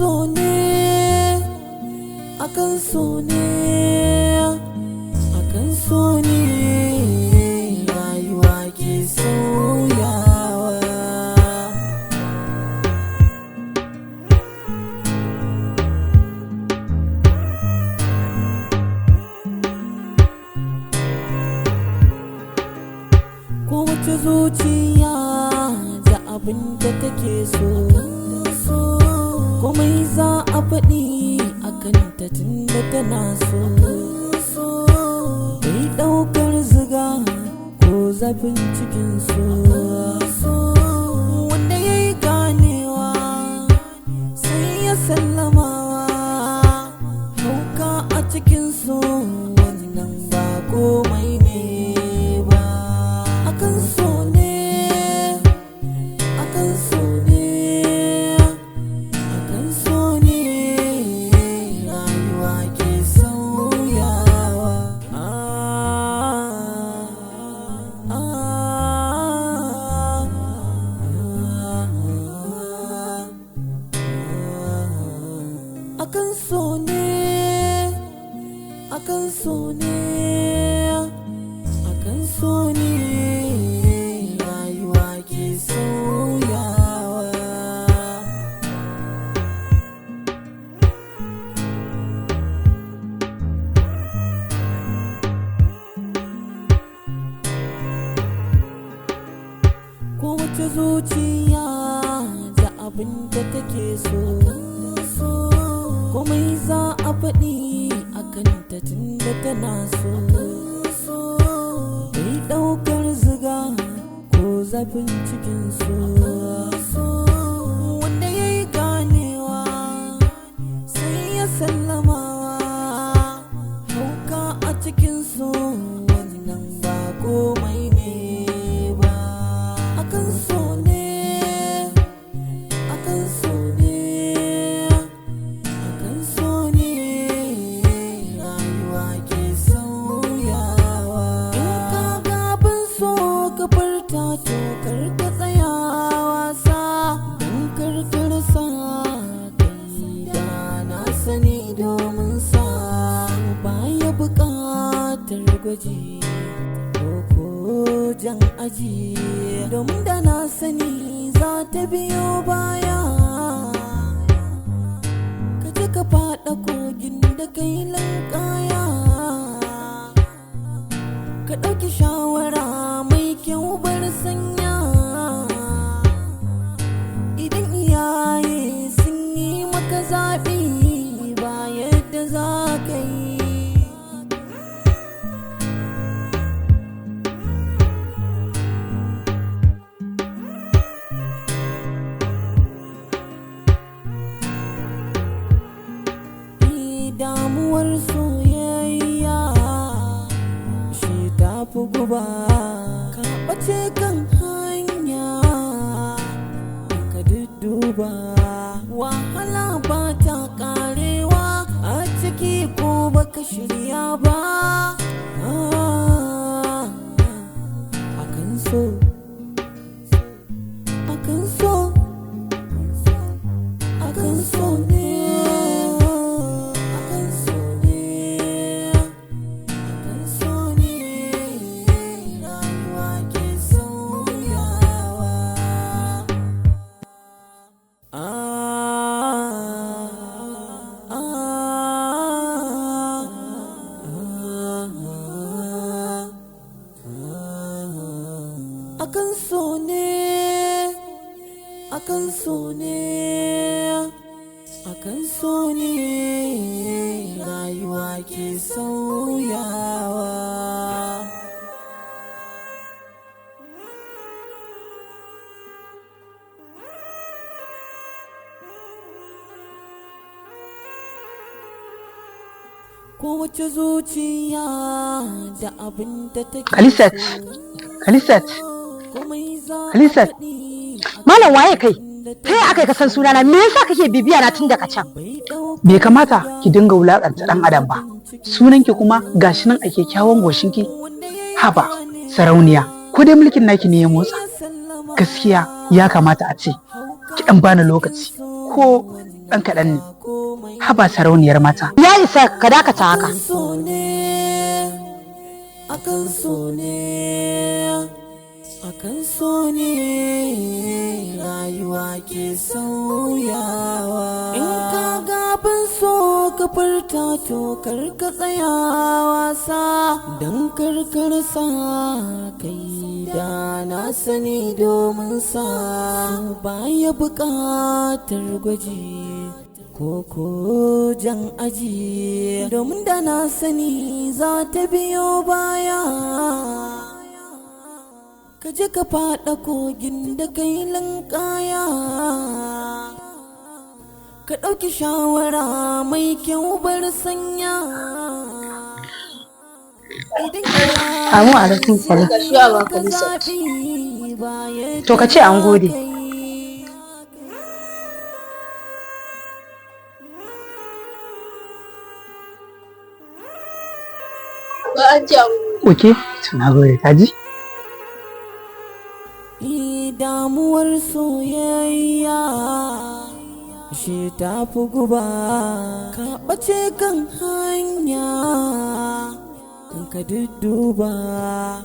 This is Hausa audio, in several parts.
so ne, akan so ne, akan so ne rayuwa ke sauyawa. Kowace zuciya da abin da take so, komai za a faɗi akan ta tunda tana so, bai ɗaukar ziga ko zafin cikin so, wanda ya yi ganewa sai ya sallamawa, hauka a cikin so wannan ba komai ne ba. Akan so ne, akan so ne, akan so ne rayuwa ke sauyawa. Akan so ne, akan so ne, akan so ne rayuwa ke sauyawa. Kowace zuciya da abin da take so, komai za a faɗi akan ta tunda tana so, bai ɗaukar ziga ko zafin cikin so, wanda ya yi ganewa sai ya sallamawa, hauka a cikin so wannan ba komai ne ba. Akan so ne, akan so ne, akan so ne rayuwa ke sauyawa. In ka ga abin so ka furta to kar ka tsaya wasa, don kar ka rasa kai da na sani domin sa baya buƙatar gwaji ko jan aji, domin da na sani za ta biyo baya. Ka je ka faɗa kogin da kai lankaya, ka ɗauki shawara mai kyau bar sanya. Idan iyaye sun yi maka zaɓi ba yadda za ka yi. Damuwar soyayya shi ta fi guba, ka ɓace kan hanya ka dudduba, wahala ba ta ƙarewa a ciki ko baka shirya ba. Akan so, akan so, akan so ne, akan so ne, akan so ne rayuwa ke sauyawa. Akan so ne, akan so ne, akan so ne rayuwa ke sauyawa. Kowace zuciya da abin da take Khalisat, Khalisat, Khalisat, Malam waye kai? Ta yi aka yi kasan sunana, me yasa kake bibiya na tun daga can? Bai kamata ki dinga wulakanta dan adam ba. Sunanki kuma gashi nan a kyakkyawan goshinki. Haba, sarauniya, ko dai mulkin naki ne ya motsa? Gaskiya ya kamata a ce ki dan bani lokaci ko ɗan kaɗan ne. Haba sarauniyar mata. Ya isa ka dakata haka. Akan so ne rayuwa ke sauyawa. In ka gaban so ka furta to karka tsaya wasa, don karkar sa kai da na sani domin sa baya buƙatar gwaji ko jan aji, domin da na sani za ta biyo baya. Ka je ka faɗa kogin da kai linkaya, ka ɗauki shawara mai kyau bar sanya. Amu alaikum salam. To ka ce an gode. Ba an ce an gode. Oke, to na gode ka ji. Damuwar soyayya shi ta fi guba, ka ɓace kan hanya ka dudduba,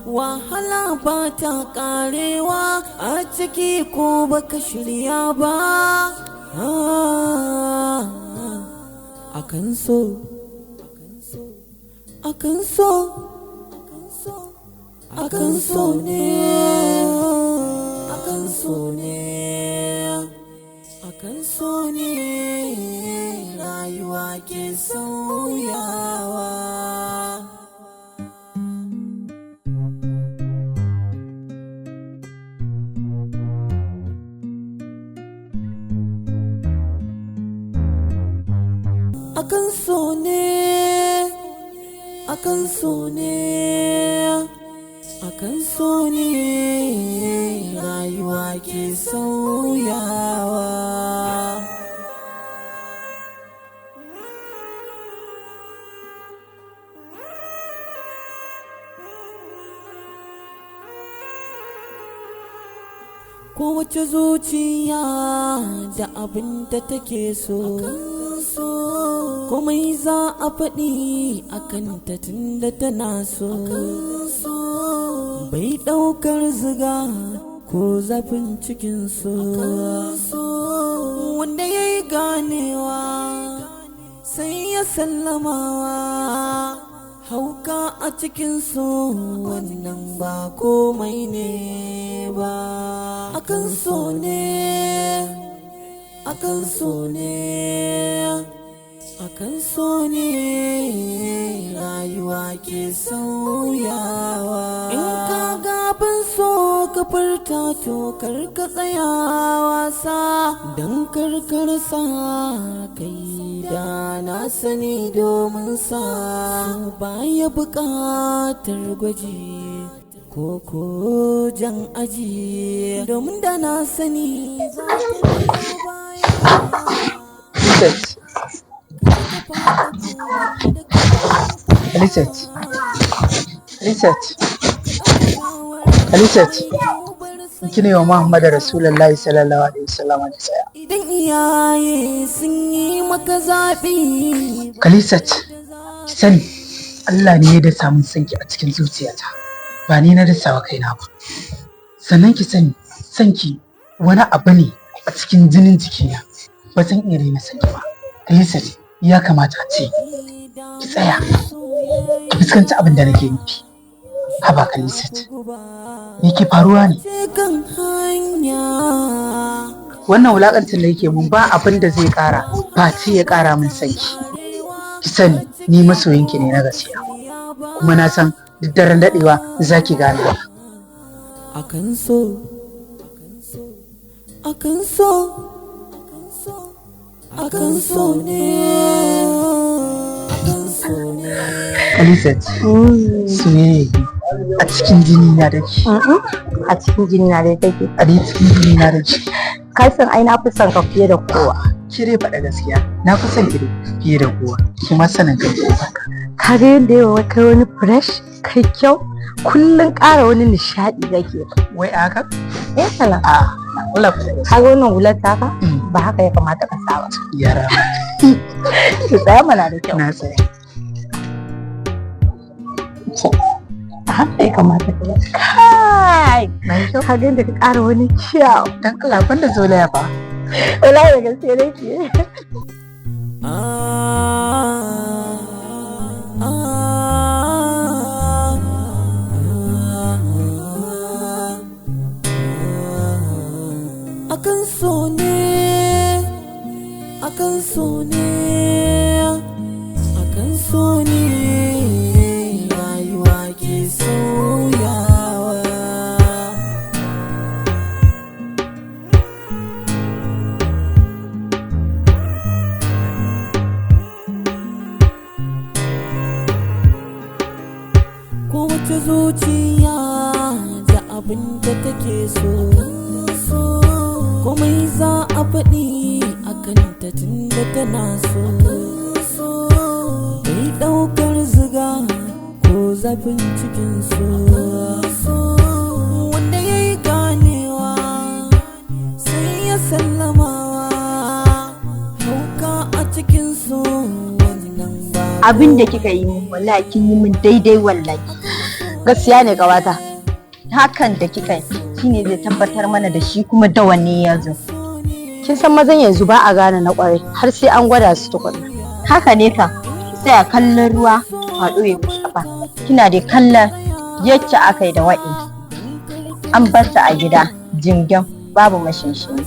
wahala ba ta ƙarewa a ciki ko baka shirya ba. Akan so akan so akan so ne, akan so ne, akan so ne rayuwa ke sauyawa. Akan so ne, akan so ne, akan so ne rayuwa ke sauyawa. Kowace zuciya da abin da take so, komai za a faɗi akan ta tunda tana so, bai ɗaukar ziga ko zafin cikin so, wanda ya yi ganewa sai ya sallamawa. Hauka a cikin so wannan ba komai ne ba. Akan so ne, akan so ne, akan so ne rayuwa ke sauyawa. In ka gaban so ka furta to karka tsaya wasa, don karkar sa kai da na sani domin sa baya buƙatar gwaji ko jan aji, domin da na sani za ta biyo baya. Khalisat, kine wa Muhammadu Rasulullahi sallallahu alaihi wasallam da tsaya. Idan iyaye sun yi maka zaɓi. Khalisat, ki sani Allah ne ya dasa mun sanki a cikin zuciyata, ba ni na dasa wa kaina ba. Sannan ki sani sanki wani abu ne a cikin jinin jikina, ba zan iya raina sanki ba. Khalisat, ya kamata a ce ki tsaya ki fuskanci abin da nake nufi. Haba Khalisat, me ke faruwa ne? Wannan wulakantar da yake mun ba abin da zai kara face ya kara min sanki. Ki sani ni masoyinki ne na gaskiya, kuma na san duk daren dadewa zaki gane. Akan so, akan so, akan so ne, akan so ne. Khalisat, soyayya a cikin jini na da ke. A cikin jini na da take. A cikin jini na da ke. Ka san ai na fi son ka fiye da kowa. Ki dai faɗa gaskiya, na fi son ki fiye da kowa. Ki ma sanin kai. Ka ga yadda yawa kai wani fresh, kai kyau, kullun ƙara wani nishaɗi kake. Wai haka? Eh sana. A, Allah ku. Ka ga wannan hular taka? ba haka ya kamata ka sa ba. Yara Ki tsaya mana da kyau. na tsaye. Haka ya kamata ka yi. Kai! Na yi kyau. Ka ga da ka ƙara wani kyau. Dan Allah ban da zolaya fa. Wallahi da gaske nake. Akan so ne, akan so ne, akan so ne, rayuwa ke sauyawa. Kowace zuciya da abin da take so. Komai za a faɗi a kanta tun da tana so. Bai ɗaukar ziga ko zafin cikin so. Wanda ya yi ganewa sai ya sallamawa. Hauka a cikin so wannan ba. Abin da kika yi min wallahi kin yi min daidai wallahi. Gaskiya ne kawata. Hakan da kika yi shine zai tabbatar mana da shi kuma da wanne ya zo. Kin san mazan yanzu ba a gane na kwarai har sai an gwada su tukunna. Haka ne ka sai a kallon ruwa faɗo ya kusa kafa. Kina da kallon yacce aka yi da wa'i. An bar ta a gida jingam babu mashinshini.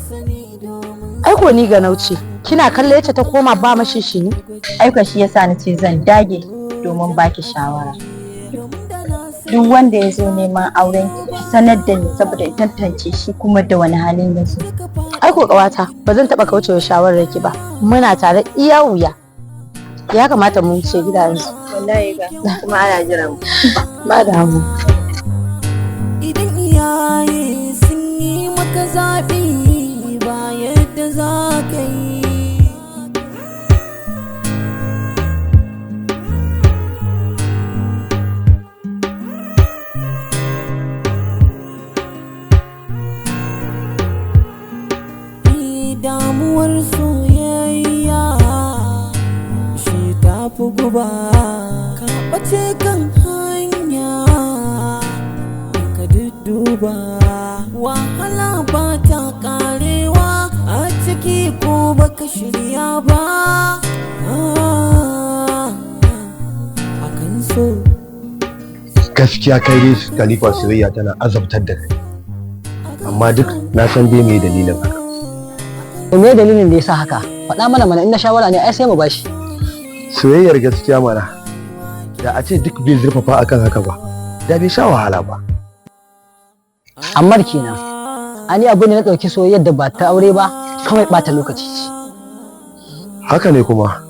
Aiko ni ga nauce. Kina kalle yacce ta koma ba mashinshini? Aiko shi yasa na ce zan dage domin baki shawara. Duk wanda ya zo neman auren ki sanar da ni saboda in tantance shi kuma da wani halin ya zo. Aiko kawata ba zan taɓa kaucewa shawarar ki ba. Muna tare iya wuya. Ya kamata mun ce gida yanzu. Wallahi ga kuma ana jira mu. Ba da hamu. Idan iyaye sun yi maka zaɓi ba yadda za ka yi. Damuwar soyayya shi ta fi guba. Ka ɓace kan hanya ka dudduba. Wahala ba ta ƙarewa a ciki ko baka shirya ba. Akan so gaskiya kai dai Khalifa soyayya tana azabtar da kai, amma duk na san dai me dalilin haka. Me dalilin da yasa haka? Faɗa mana in na shawara ne ai sai mu bashi. Soyayyar gaskiya mana, da a ce duk bai zurfafa akan haka ba da bai sha wahala ba. Ammar kenan. Ani abu ne na ɗauki soyayyar da ba ta aure ba kawai ɓata lokaci ce. Haka ne kuma,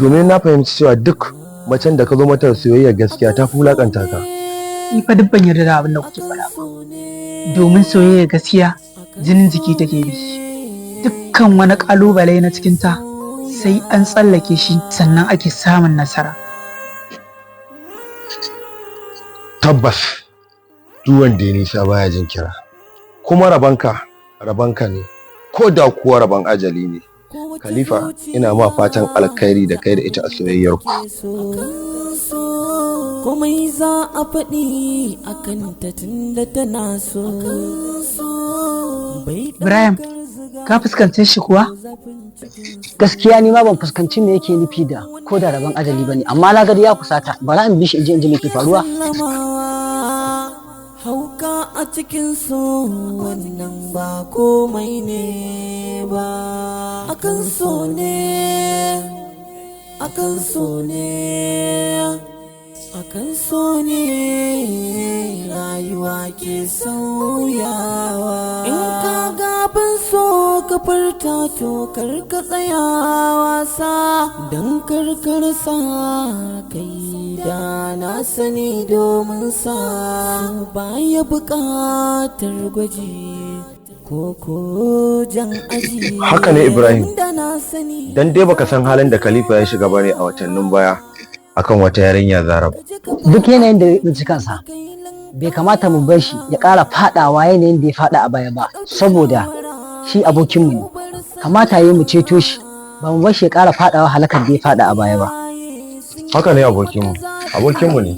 domin na fahimci cewa duk macen da ka zo mata soyayyar gaskiya ta fi wulakanta ka. Ni fa duk ban yarda da abin da kuke faɗa ba. Domin soyayya gaskiya jinin jiki take bi. Dukkan wani ƙalubale na cikinta sai an tsallake shi sannan ake samun nasara. Tabbas duk wanda ya nisa baya jin kira, kuma rabanka ne, ko da kuwa raban ajali ne. Khalifa, ina ma fatan alkhairi da kai da ita a soyayyar ku. komai za a faɗi a kanta tun da tana so. Ibrahim, ka fuskance shi kuwa? Gaskiya ni ma ban fuskanci me yake nufi da ko da rabon ajali bane, amma na gari ya kusata. Bara in bi shi in ji me ke faruwa. Hauka a cikin so wannan ba komai ne ba. Akan so ne, akan so ne, akan so ne rayuwa ke sauyawa. In ka gaban so ka furta to kar ka tsaya wasa, don karkar sa kai da na sani domin sa baya buƙatar gwaji ko jan aji. Haka ne Ibrahim, dan dai baka san halin da Khalifa ya shiga bane a watannin baya akan wata yarinya Zarab. Duk yanayin da ya tsinci kansa bai kamata mu bar shi ya ƙara faɗawa yanayin da ya faɗa a baya ba, saboda shi abokinmu ne. kamata yi mu ceto shi ba mu bar shi ya ƙara faɗawa halakar da ya faɗa a baya ba. Haka ne abokinmu ne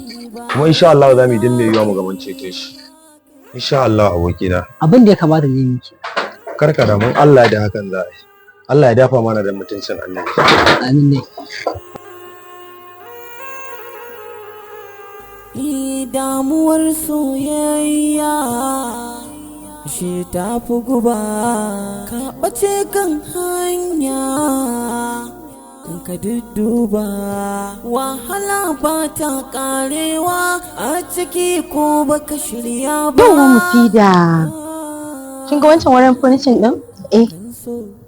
kuma insha Allah za mu yi din mai yiwa mu gaban ceto shi insha Allah abokina. Abin da ya kamata ne yi ki. Karka da mun Allah da hakan za a yi. Allah ya dafa mana da mutuncin annabi. Amin ne. Damuwar soyayya shi ta fi guba, ka ɓace kan hanya ka dudduba, wahala ba ta karewa a ciki ko baka shirya ba. Yawa Mufida, kin ga wancan wurin furnishin din?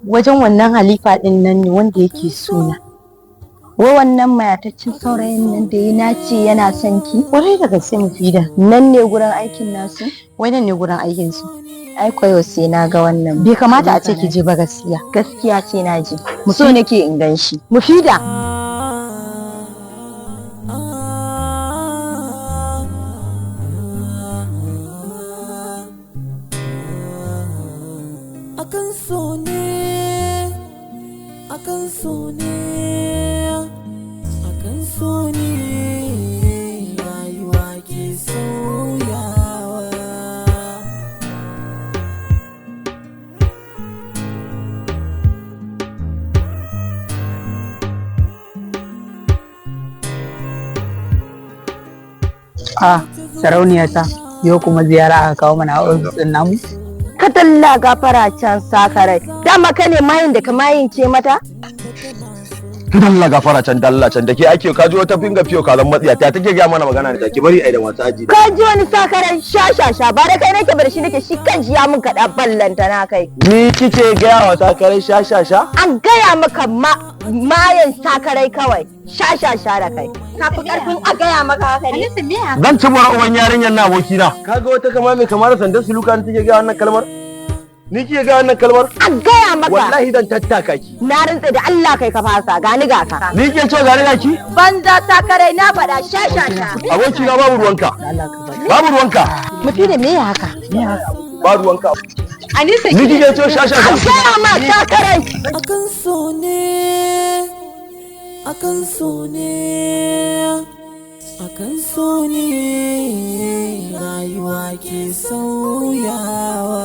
Wajen wannan halifa din nan ne wanda yake suna. Wai wannan mayataccen saurayin nan da ya nace yana son ki? Kwarai da gaske Mufida. Nan ne gurin aikin nasu? Wai nan ne gurin aikin su. Ai koyo sai na ga wannan. Bai kamata a ce ki je ba gaskiya. Gaskiya ce na je. So nake in gan shi. Mufida. Akan so ne, akan so ne, akan so ne, rayuwa ke sauyawa. Sarauniya ta yau kuma ziyara aka kawo mana a ofis din namu. Ka dalla gafara can sakarai. Dama ka ne mayin da ka mayince mata? Dalla gafara can dalla can da ke ake kaji wata finga fiyo kalan matsiya ta take ga mana magana da take bari ai da masu aji. Ka ji wani sakarai sha ba da kai nake bar shi nake shi kan jiya mun kaɗa ballanta na kai. Ni kike gaya wa sakarai sha? An gaya maka mayan sakarai kawai sha da kai. Ka fi karfin a gaya maka haka ne. Zan ci mura uban yarinyar na abokina. Kaga wata kama mai kamar sandar suluka ne take gaya wannan kalmar? Ni kike ga wannan kalmar? An gaya maka. Wallahi dan tattaka ki. Na rantsa da Allah kai ka fasa gani ga ka. Ni kike ce gani ga ki? Banza sakarai na faɗa sha. Abokina babu ruwanka. Babu ruwanka. Mutum da me ya haka? Babu ruwanka. Anisa Ni kike ce sha. An gaya ma sakarai. Akan so ne, akan so ne, akan so ne, rayuwa ke sauyawa.